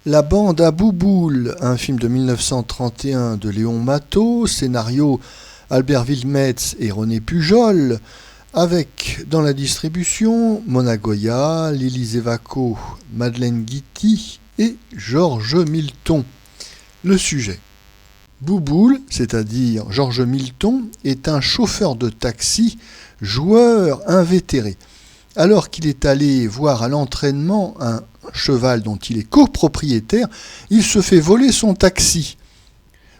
La bande à Bouboule, un film de 1931 de Léon Matteau, scénario Albert Wilmetz et René Pujol, avec dans la distribution Mona Goya, Lily Zevako, Madeleine Guity et Georges Milton. Le sujet. Bouboule, c'est-à-dire Georges Milton, est un chauffeur de taxi, joueur invétéré. Alors qu'il est allé voir à l'entraînement un cheval dont il est copropriétaire, il se fait voler son taxi.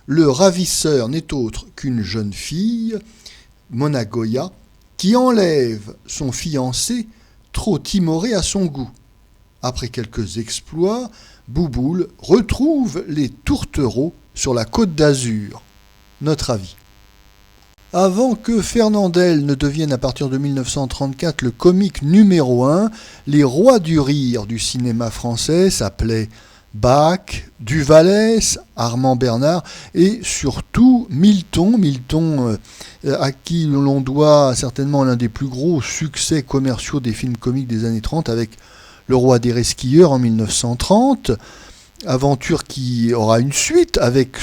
Le ravisseur n'est autre qu'une jeune fille, Mona Goya, qui enlève son fiancé trop timoré à son goût. Après quelques exploits, Bouboule retrouve les tourtereaux sur la Côte d'Azur. Notre avis. Avant que Fernandel ne devienne à partir de 1934 le comique numéro 1, les rois du rire du cinéma français s'appelaient Bach, Duvallès, Armand Bernard et surtout Milton. Milton à qui l'on doit certainement l'un des plus gros succès commerciaux des films comiques des années 30 avec Le Roi des Resquilleurs en 1930. Aventure qui aura une suite avec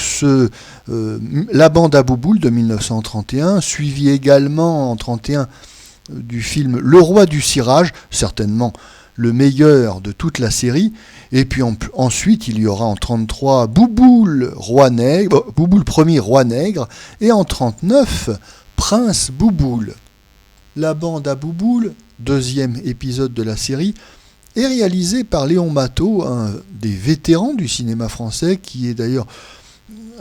La bande à Bouboule de 1931, suivi également en 1931 du film Le Roi du Cirage, certainement le meilleur de toute la série. Et puis ensuite, il y aura en 1933 Bouboule, Roi Nègre, Bouboule Ier, Roi Nègre, et en 1939, Prince Bouboule. La bande à Bouboule, deuxième épisode de la série, est réalisé par Léon Matteau, un des vétérans du cinéma français, qui est d'ailleurs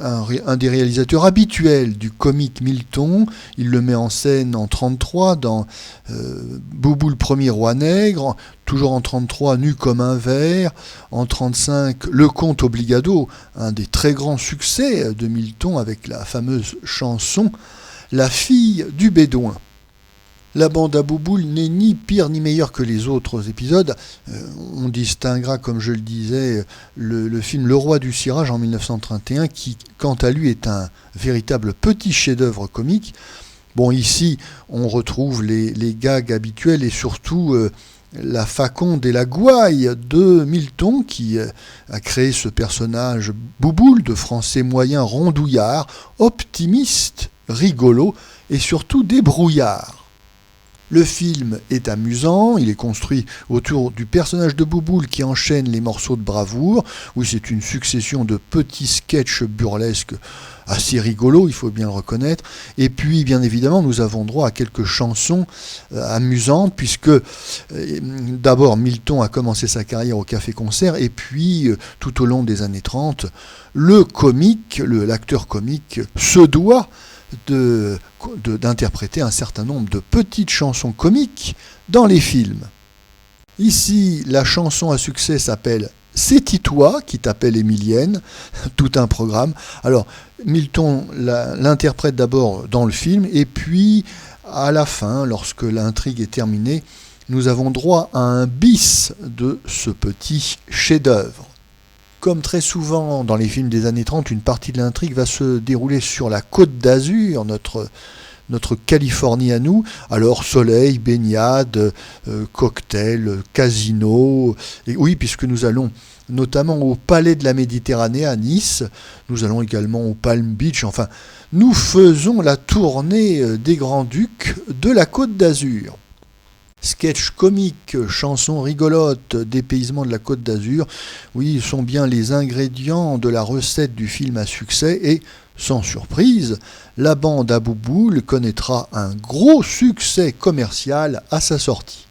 un des réalisateurs habituels du comique Milton. Il le met en scène en 1933 dans Bouboule Ier, Roi Nègre, toujours en 1933 Nu comme un ver, en 1935 Le Comte Obligado, un des très grands succès de Milton avec la fameuse chanson La fille du Bédouin. La bande à Bouboule n'est ni pire ni meilleur que les autres épisodes. On distinguera, comme je le disais, le film Le Roi du Cirage en 1931, qui, quant à lui, est un véritable petit chef-d'œuvre comique. Bon, ici, on retrouve les gags habituels et surtout la faconde et la gouaille de Milton, qui a créé ce personnage Bouboule, de français moyen rondouillard, optimiste, rigolo et surtout débrouillard. Le film est amusant, il est construit autour du personnage de Bouboule qui enchaîne les morceaux de bravoure. Oui, c'est une succession de petits sketchs burlesques assez rigolos, il faut bien le reconnaître. Et puis, bien évidemment, nous avons droit à quelques chansons amusantes, puisque d'abord, Milton a commencé sa carrière au Café-Concert, et puis, tout au long des années 30, l'acteur comique se doit d'interpréter un certain nombre de petites chansons comiques dans les films. Ici, la chanson à succès s'appelle « C'est-y toi » qui t'appelle Émilienne, tout un programme. Alors, Milton l'interprète d'abord dans le film, et puis, à la fin, lorsque l'intrigue est terminée, nous avons droit à un bis de ce petit chef-d'œuvre. Comme très souvent dans les films des années 30, une partie de l'intrigue va se dérouler sur la Côte d'Azur, notre Californie à nous. Alors soleil, baignade, cocktail, casino. Et oui, puisque nous allons notamment au Palais de la Méditerranée à Nice, nous allons également au Palm Beach. Enfin, nous faisons la tournée des Grands-Ducs de la Côte d'Azur. Sketch comique, chansons rigolotes, dépaysement de la Côte d'Azur, oui, sont bien les ingrédients de la recette du film à succès et, sans surprise, la bande à Bouboule connaîtra un gros succès commercial à sa sortie.